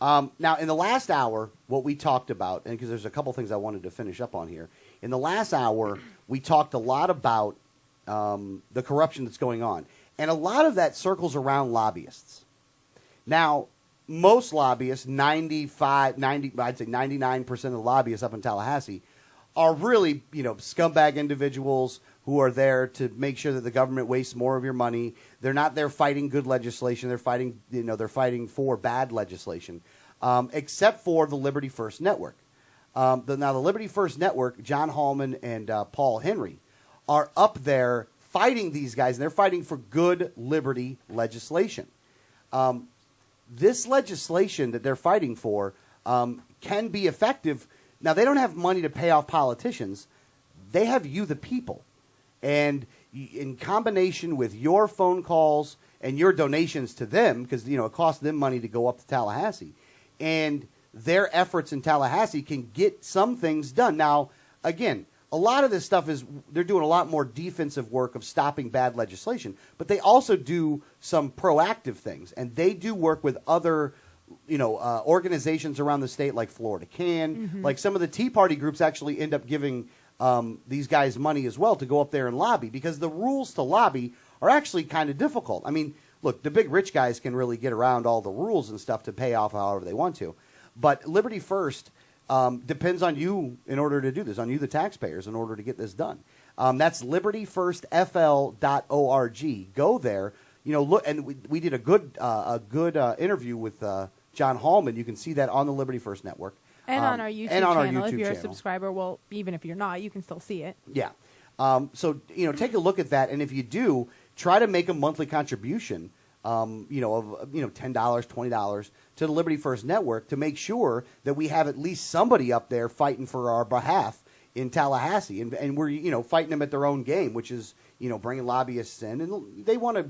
Now, in the last hour, what we talked about, and because there's a couple things I wanted to finish up on here. In the last hour, we talked a lot about the corruption that's going on. And a lot of that circles around lobbyists. Now, most lobbyists, I'd say 99% of the lobbyists up in Tallahassee, are really, scumbag individuals who are there to make sure that the government wastes more of your money. They're not there fighting good legislation. They're fighting, they're fighting for bad legislation, except for the Liberty First Network. Now, the Liberty First Network, John Hallman and Paul Henry, are up there fighting these guys, and they're fighting for good liberty legislation. This legislation that they're fighting for can be effective. Now, they don't have money to pay off politicians. They have you, the people. And in combination with your phone calls and your donations to them, because, it costs them money to go up to Tallahassee, and their efforts in Tallahassee can get some things done. Now, again, a lot of this stuff they're doing a lot more defensive work of stopping bad legislation, but they also do some proactive things, and they do work with other, organizations around the state like Florida Can. Mm-hmm. Like some of the Tea Party groups actually end up giving these guys money as well to go up there and lobby, because the rules to lobby are actually kind of difficult. I mean, look, the big rich guys can really get around all the rules and stuff to pay off however they want to, but Liberty First depends on you in order to do this, on you, the taxpayers, in order to get this done. That's libertyfirstfl.org. Go there, look, and we did a good interview with John Hallman. You can see that on the Liberty First Network. And on our YouTube channel. If you're a subscriber, well, even if you're not, you can still see it. Yeah. So, take a look at that. And if you do, try to make a monthly contribution, of $10, $20 to the Liberty First Network to make sure that we have at least somebody up there fighting for our behalf in Tallahassee. And we're, fighting them at their own game, which is, bringing lobbyists in. And they want to...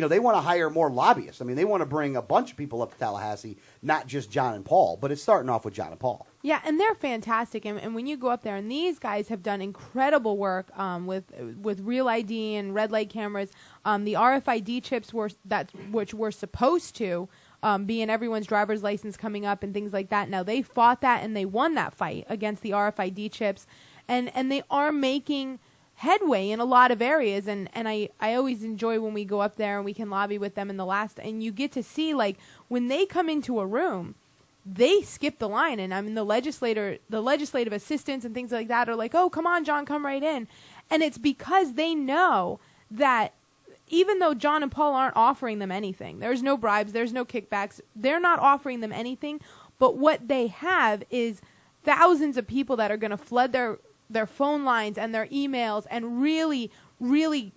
they want to hire more lobbyists. I mean, they want to bring a bunch of people up to Tallahassee, not just John and Paul, but it's starting off with John and Paul. Yeah, and they're fantastic. And when you go up there, and these guys have done incredible work with Real ID and red light cameras. The RFID chips which were supposed to be in everyone's driver's license coming up and things like that. Now, they fought that, and they won that fight against the RFID chips. And they are making headway in a lot of areas, and I always enjoy when we go up there and we can lobby with them and you get to see, like, when they come into a room, they skip the line, and I mean the legislative assistants and things like that are like, oh, come on, John, come right in. And it's because they know that even though John and Paul aren't offering them anything, there's no bribes, there's no kickbacks, they're not offering them anything, but what they have is thousands of people that are going to flood their phone lines and their emails and really, really,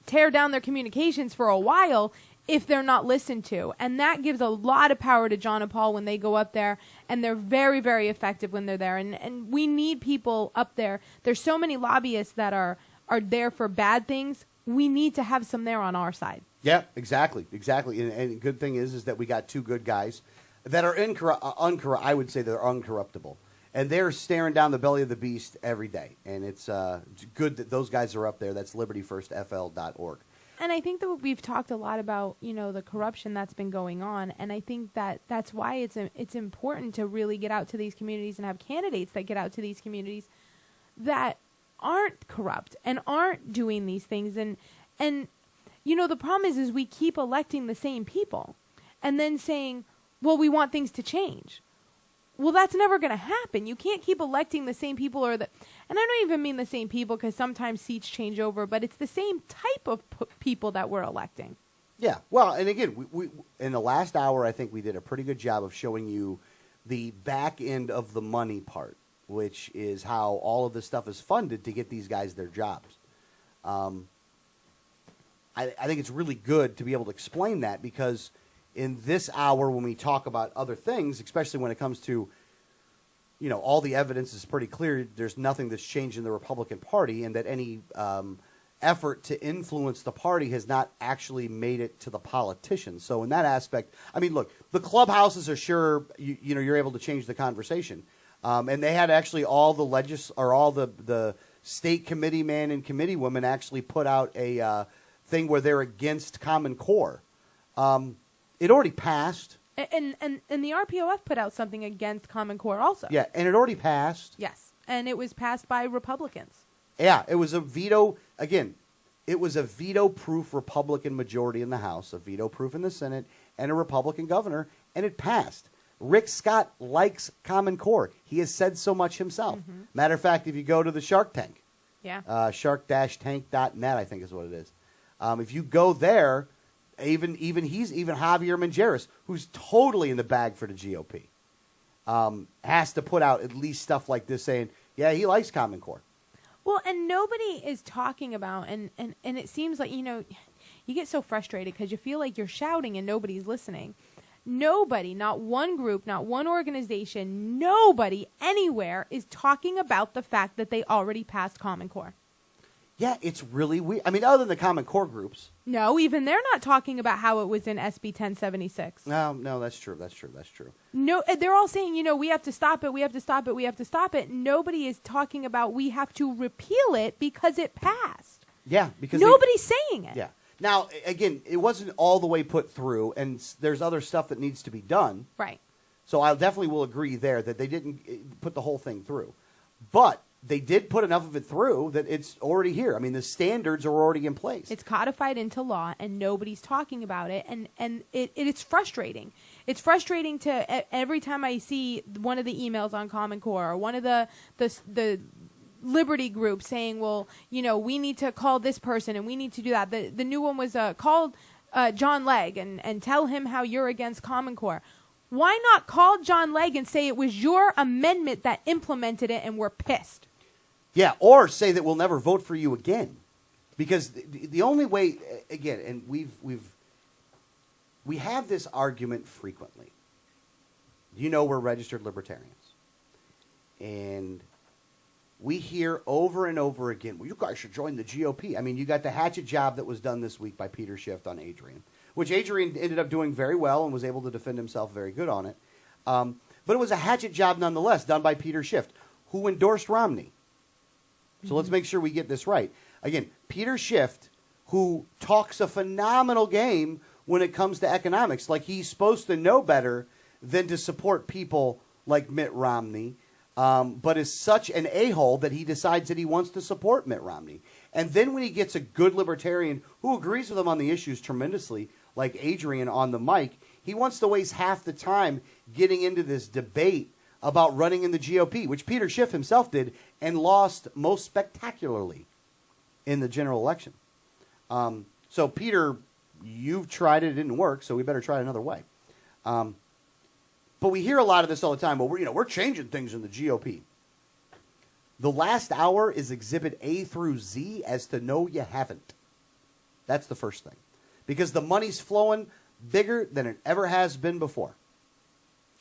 tear down their communications for a while if they're not listened to. And that gives a lot of power to John and Paul when they go up there, and they're very, very effective when they're there. And we need people up there. There's so many lobbyists that are there for bad things. We need to have some there on our side. Yeah, exactly. And the good thing is that we got two good guys that are I would say they're uncorruptible. And they're staring down the belly of the beast every day. And it's good that those guys are up there. That's libertyfirstfl.org. And I think that we've talked a lot about, the corruption that's been going on. And I think that that's why it's important to really get out to these communities and have candidates that get out to these communities that aren't corrupt and aren't doing these things. And the problem is we keep electing the same people and then saying, well, we want things to change. Well, that's never going to happen. You can't keep electing the same people and I don't even mean the same people because sometimes seats change over, but it's the same type of people that we're electing. Yeah. Well, and again, we in the last hour, I think we did a pretty good job of showing you the back end of the money part, which is how all of this stuff is funded to get these guys their jobs. I think it's really good to be able to explain that because in this hour when we talk about other things, especially when it comes to, all the evidence is pretty clear. There's nothing that's changed in the Republican Party and that any effort to influence the party has not actually made it to the politicians. So in that aspect, I mean, look, the clubhouses are sure, you're able to change the conversation. And they had actually all the state committee men and committee women actually put out a thing where they're against Common Core. It already passed. And the RPOF put out something against Common Core also. Yeah, and it already passed. Yes, and it was passed by Republicans. Yeah, it was a veto. Again, it was a veto-proof Republican majority in the House, a veto-proof in the Senate, and a Republican governor, and it passed. Rick Scott likes Common Core. He has said so much himself. Matter of fact, if you go to the Shark Tank, shark-tank.net, I think is what it is. If you go there, even Javier Menjeras, who's totally in the bag for the GOP, has to put out at least stuff like this saying, yeah, he likes Common Core. Well, and nobody is talking about, and it seems like, you get so frustrated because you feel like you're shouting and nobody's listening. Nobody, not one group, not one organization, nobody anywhere is talking about the fact that they already passed Common Core. Yeah, it's really weird. I mean, other than the Common Core groups. No, even they're not talking about how it was in SB 1076. No, that's true. No, they're all saying, we have to stop it, we have to stop it, we have to stop it. Nobody is talking about we have to repeal it because it passed. Yeah, because nobody's saying it. Yeah. Now, again, it wasn't all the way put through, and there's other stuff that needs to be done. Right. So I definitely will agree there that they didn't put the whole thing through. But they did put enough of it through that it's already here. I mean, the standards are already in place. It's codified into law, and nobody's talking about it, and it's frustrating. It's frustrating to every time I see one of the emails on Common Core or one of the Liberty group saying, well, we need to call this person and we need to do that. The new one was called John Legg and tell him how you're against Common Core. Why not call John Legg and say it was your amendment that implemented it and we're pissed? Yeah, or say that we'll never vote for you again. Because the only way, again, and we have this argument frequently. We're registered libertarians. And we hear over and over again, well, you guys should join the GOP. I mean, you got the hatchet job that was done this week by Peter Schiff on Adrian, which Adrian ended up doing very well and was able to defend himself very good on it. But it was a hatchet job nonetheless done by Peter Schiff, who endorsed Romney. So let's make sure we get this right. Again, Peter Schiff, who talks a phenomenal game when it comes to economics, like he's supposed to know better than to support people like Mitt Romney, but is such an a-hole that he decides that he wants to support Mitt Romney. And then when he gets a good libertarian who agrees with him on the issues tremendously, like Adrian on the mic, he wants to waste half the time getting into this debate about running in the GOP, which Peter Schiff himself did and lost most spectacularly in the general election. So, Peter, you've tried it didn't work, so we better try it another way. But we hear a lot of this all the time. Well, we're changing things in the GOP. The last hour is Exhibit A through Z as to no, you haven't. That's the first thing. Because the money's flowing bigger than it ever has been before.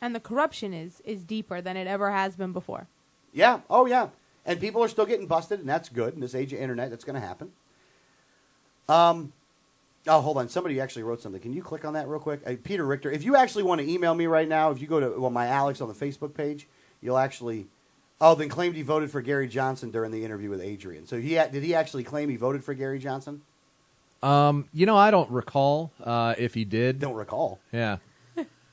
And the corruption is deeper than it ever has been before. Yeah. Oh, yeah. And people are still getting busted, and that's good. In this age of internet, that's going to happen. Oh, hold on. Somebody actually wrote something. Can you click on that real quick? Peter Richter, if you actually want to email me right now, if you go to my Alex on the Facebook page, you'll actually... Oh, then claimed he voted for Gary Johnson during the interview with Adrian. So did he actually claim he voted for Gary Johnson? I don't recall if he did. Don't recall? Yeah.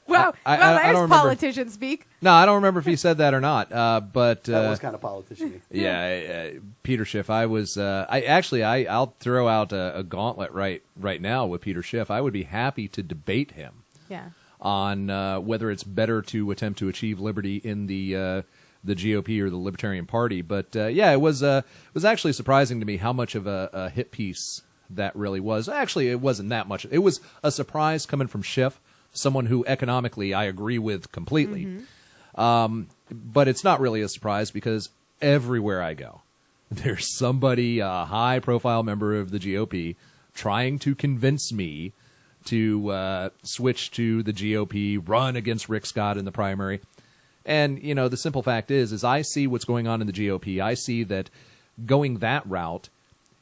Well, there's politician speak. No, I don't remember if he said that or not. But that was kind of politician-y. Yeah, Peter Schiff. I'll throw out a gauntlet right now with Peter Schiff. I would be happy to debate him. Yeah. On whether it's better to attempt to achieve liberty in the GOP or the Libertarian Party. But it was actually surprising to me how much of a hit piece that really was. Actually, it wasn't that much. It was a surprise coming from Schiff, someone who economically I agree with completely. Mm-hmm. But it's not really a surprise because everywhere I go, there's somebody, a high-profile member of the GOP, trying to convince me to switch to the GOP, run against Rick Scott in the primary. And, the simple fact is I see what's going on in the GOP. I see that going that route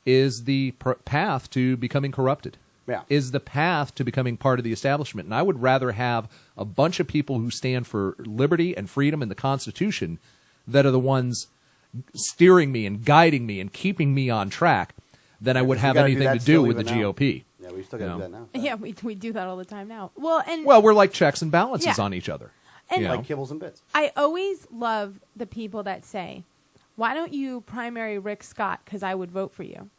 is the path to becoming corrupted. Yeah. Is the path to becoming part of the establishment. And I would rather have a bunch of people who stand for liberty and freedom and the Constitution that are the ones steering me and guiding me and keeping me on track than I would have anything to do with the GOP. Yeah, we still got to You do that know. now. Yeah, we do that all the time now. Well, and Well, we're like checks and balances Yeah. on each other. And- you know? Like kibbles and bits. I always love the people that say, "Why don't you primary Rick Scott? Because I would vote for you."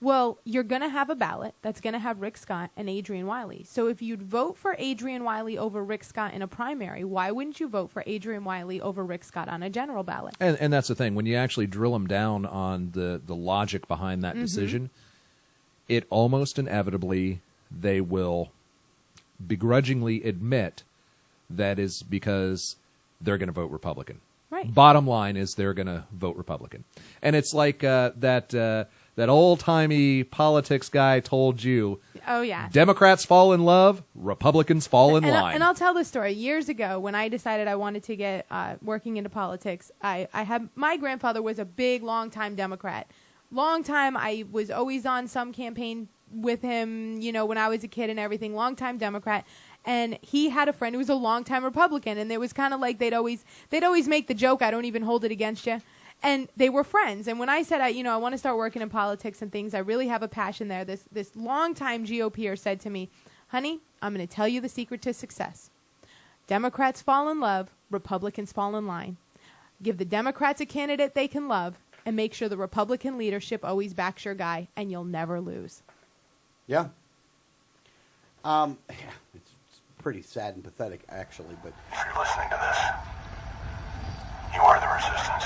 Well, you're going to have a ballot that's going to have Rick Scott and Adrian Wyllie. So if you'd vote for Adrian Wyllie over Rick Scott in a primary, why wouldn't you vote for Adrian Wyllie over Rick Scott on a general ballot? And that's the thing. When you actually drill them down on the logic behind that decision, it almost inevitably they will begrudgingly admit that is because they're going to vote Republican. Right. Bottom line is they're going to vote Republican. And it's like that old-timey politics guy told you, Oh, yeah. Democrats fall in love, Republicans fall in line. And I'll tell the story. Years ago, when I decided I wanted to get working into politics, I had my grandfather was a big, long-time Democrat. Long time, I was always on some campaign with him, you know, when I was a kid and everything. Long-time Democrat. And he had a friend who was a longtime Republican, and it was kind of like they'd always make the joke, "I don't even hold it against you." And they were friends. And when I said, I want to start working in politics and things, I really have a passion there. This longtime GOPer said to me, "Honey, I'm going to tell you the secret to success. Democrats fall in love, Republicans fall in line. Give the Democrats a candidate they can love, and make sure the Republican leadership always backs your guy, and you'll never lose." Yeah. It's pretty sad and pathetic, actually. But If you're listening to this, you are the resistance.